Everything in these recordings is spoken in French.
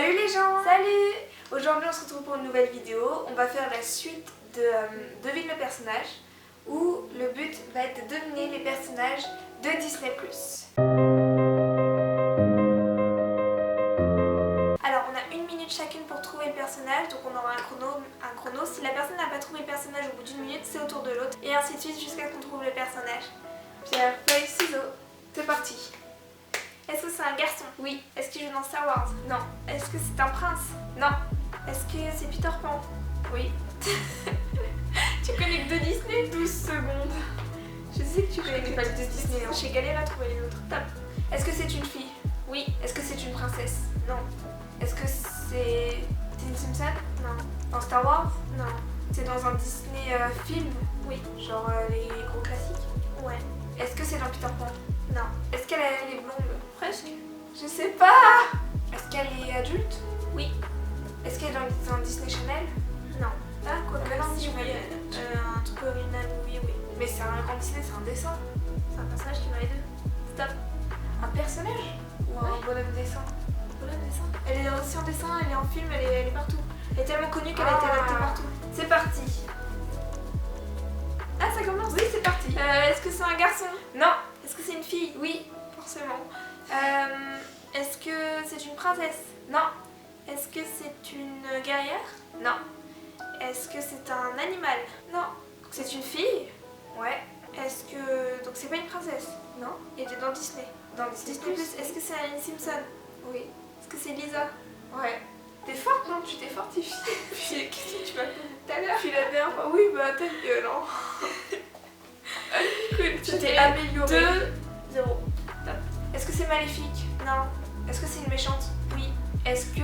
Salut les gens! Salut! Aujourd'hui on se retrouve pour une nouvelle vidéo. On va faire la suite de Devine le personnage, où le but va être de deviner les personnages de Disney+. Alors on a 1 minute chacune pour trouver le personnage, donc on aura un chrono. Si la personne n'a pas trouvé le personnage au bout d'1 minute, c'est au tour de l'autre, et ainsi de suite jusqu'à ce qu'on trouve le personnage. Pierre, feuille, ciseaux, c'est parti! Est-ce que c'est un garçon? Oui. Est-ce qu'il joue dans Star Wars? Non. Est-ce que c'est un prince? Non. Est-ce que c'est Peter Pan? Oui. Tu connais que de Disney? 12 secondes. Je sais que tu connais pas que de Disney. J'ai galéré à trouver les autres. Top. Est-ce que c'est une fille? Oui. Est-ce que c'est une princesse? Non. Est-ce que c'est une Simpson? Non. Dans Star Wars? Non. C'est dans un Disney film? Oui. Genre les gros classiques? Ouais. Est-ce que c'est dans Peter Pan? Non. Est-ce qu'elle est blonde? Presque. Je sais pas. Est-ce qu'elle est adulte? Oui. Est-ce qu'elle est dans Disney Channel? Non. Ah, quoi que non, si, oui. Un truc original, oui. Mais c'est un grand Disney, c'est un dessin. C'est un personnage qui va les deux. Stop. Un personnage? Ou un bonhomme dessin? Bonhomme dessin. Elle est aussi en dessin, elle est en film, elle est partout. Elle est tellement connue qu'elle a été adaptée partout. C'est parti. Ah, ça commence? Oui, c'est parti. Est-ce que c'est un garçon? Non. Est-ce que c'est une fille? Oui, forcément. Est-ce que c'est une princesse? Non. Est-ce que c'est une guerrière? Non. Est-ce que c'est un animal? Non. C'est une fille? Ouais. Est-ce que... Donc c'est pas une princesse? Non. Et elle est dans Disney? Dans Disney+. Est-ce que c'est une Simpson? Oui. Est-ce que c'est Lisa? Ouais. T'es forte, non? Tu t'es fortifiée. Puis qu'est-ce que tu m'as fait tout à l'heure? Puis la dernière fois, oui, bah ta gueule, hein. Tu t'es améliorée. 2-0. Est-ce que c'est maléfique? Non. Est-ce que c'est une méchante? Oui. Est-ce que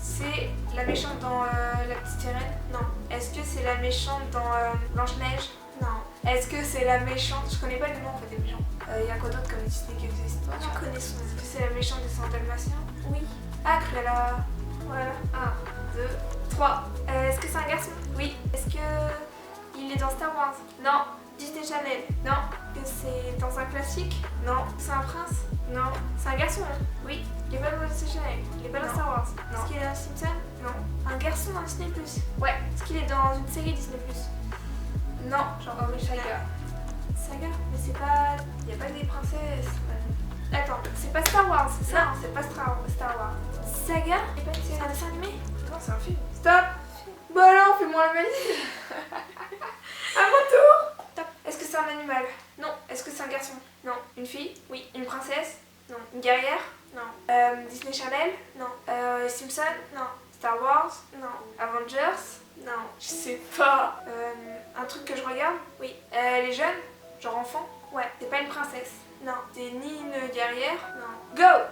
c'est la méchante dans La Petite Sirène? Non. Est-ce que c'est la méchante dans Blanche-Neige? Non. Est-ce que c'est la méchante... Je connais pas le nom en fait des méchants. Y a quoi d'autre comme Disney qui existe? Tu connais son nom. Est-ce que c'est la méchante des 100 Dalmatiens? Oui. Ah, Cruella. Voilà. 1, 2, 3. Est-ce que c'est un garçon? Oui. Est-ce que il est dans Star Wars? Non. Disney Channel? Non. Est-ce que c'est dans un classique? Non. C'est un prince? Non. C'est un garçon? Oui. Il est pas dans Disney Channel? Il est pas dans Star Wars? Non. Est-ce qu'il est dans Simpson? Non. Un garçon dans Disney+? Ouais. Est-ce qu'il est dans une série Disney+? Non. Genre Saga. Saga? Mais c'est pas... Il y a pas que des princesses. Attends, c'est pas Star Wars, c'est ça? Non, c'est pas Star Wars. Saga? C'est un dessin animé? Non, c'est un film. Stop! Bon alors, fais-moi la manip. À mon tour! Top. Est-ce que c'est un animal? Non. Est-ce que c'est un garçon? Non. Une fille? Oui. Une princesse? Non. Une guerrière? Non. Disney Channel? Non. Simpson? Non. Star Wars? Non. Avengers? Non. Je sais pas. Un truc que je regarde? Oui. Elle est jeune? Genre enfant? Ouais. C'est pas une princesse? Non. C'est ni une guerrière? Non. Go!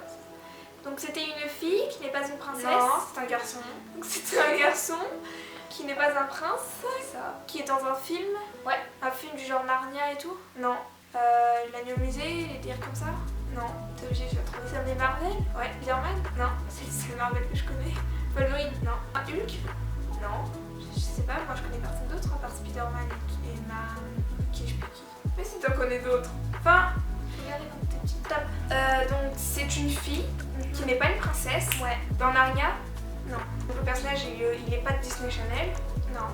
Donc c'était une fille qui n'est pas une princesse? Non. C'est un garçon. Donc c'était un garçon qui n'est pas un prince? C'est ça. Qui est dans un film? Ouais. Un film du genre Narnia et tout? Non. L'agneau musée, les dires comme ça? Non. T'es obligé, je vais trouver. C'est un des Marvel? Ouais. Spider-Man? Non. C'est le seul Marvel que je connais. Wolverine? Non. Un Hulk? Non. Je sais pas, moi je connais personne d'autre à part Spider-Man et ma... Qui je sais plus qui. Mais si t'en connais d'autres. Enfin, regardez dans tes petites tapes. Donc c'est une fille qui n'est pas une princesse. Ouais. Dans Narnia? Non. Donc le personnage il est pas de Disney Channel? Non.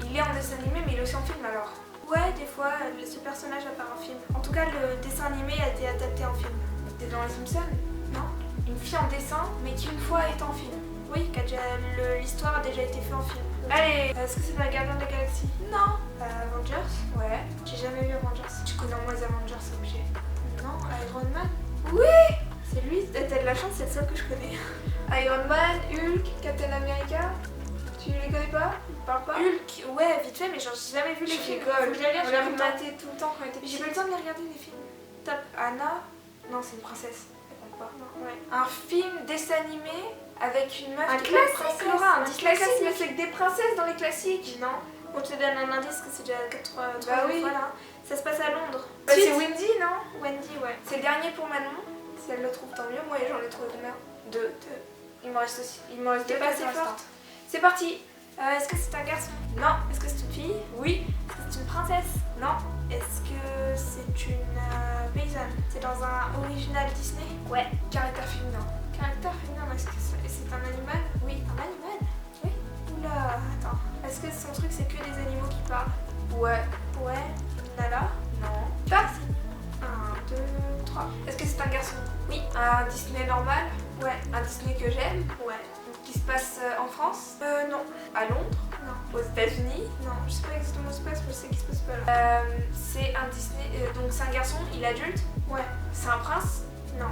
Il est en dessin animé mais il est aussi en film alors? Ouais, des fois ce personnage apparaît en film. En tout cas le dessin animé a été adapté en film. C'est dans les Simpsons? Non. Une fille en dessin mais qui une fois est en film. Oui, l'histoire a déjà été faite en film. Allez, est-ce que c'est dans les Gardiens de la Galaxie? Non. Avengers? Ouais. J'ai jamais vu Avengers. Tu connais au moins les Avengers, c'est obligé. Non. Iron Man? Oui. C'est lui, t'as de la chance, c'est le seul que je connais. Iron Man, Hulk, Captain America. Tu les connais pas? Ils parlent pas? Hulk, ouais, vite fait, mais genre j'ai jamais vu les films. Faut que je les regarde, je les matais tout le temps quand on était petits. J'ai pas le temps de les regarder les films. Top. Anna? Non, c'est une princesse. Elle compte pas. Non. Ouais. Un film dessin animé avec une meuf qui est une princesse. Laura, un classique, mais c'est que des princesses dans les classiques. Non. Bon, je te donne un indice que c'est déjà 3 fois là. Ça se passe à Londres. Bah, c'est Wendy, non? Wendy, ouais. C'est le dernier pour Manon. Si elle le trouve, tant mieux. Moi, j'en ai trouvé combien? 2. Il m'en reste aussi. Il m'en reste 2 pas assez forte. C'est parti. Est-ce que c'est un garçon? Non. Est-ce que c'est une fille? Oui. Est-ce que c'est une princesse? Non. Est-ce que c'est une paysanne? C'est dans un original Disney? Ouais. Caractère féminin. Caractère féminin, est-ce que c'est un Ouais. Ouais. Nala. Non. Tac. 1, 2, 3. Est-ce que c'est un garçon? Oui. Un Disney normal? Ouais. Un Disney que j'aime? Ouais. Qui se passe en France? Non. À Londres? Non. Aux États-Unis? Non. Je sais pas exactement où ça se passe, mais je sais qu'il se passe pas là. C'est un Disney. Donc c'est un garçon, il est adulte? Ouais. C'est un prince? Non.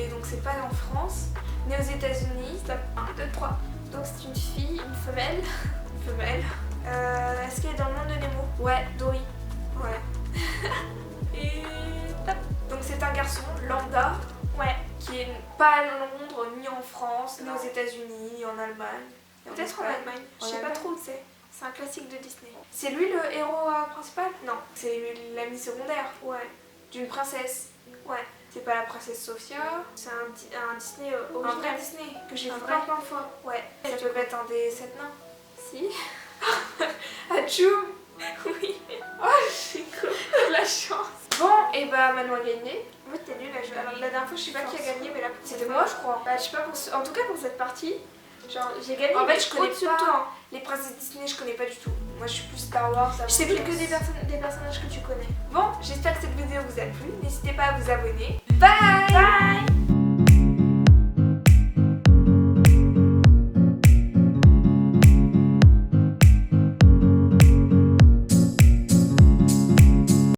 Donc c'est pas en France. Né aux États-Unis? Stop. 1, 2, 3. Donc c'est une fille, une femelle. Une femelle. Est-ce qu'elle est dans le monde de Nemo? Ouais. Dory. Ouais. Et top. Donc c'est un garçon lambda. Ouais. Qui est pas à Londres, ni en France, ni aux États-Unis, ni en Allemagne. Peut-être en Allemagne. Je sais pas trop où c'est. C'est un classique de Disney. C'est lui le héros principal? Non. C'est l'ami secondaire? Ouais. D'une princesse? Ouais. C'est pas la princesse Sophia. C'est un Disney original. Un vrai Disney que j'ai vu plein de fois. Ouais. Ça peut être un des 7 nains? Si. Atchoum. Oui. Oh, j'ai la chance. Bon, et bah Manon a gagné. En fait, t'es nulle à jouer. Alors, la dernière fois, je sais pas qui a gagné, mais là, c'était moi, je crois. Bah, je sais pas, en tout cas pour cette partie, genre, j'ai gagné. En fait, je connais pas les princesses Disney, je connais pas du tout. Moi, je suis plus Star Wars. Je sais plus que des personnages que tu connais. Bon, j'espère que cette vidéo vous a plu. N'hésitez pas à vous abonner. Bye! Bye!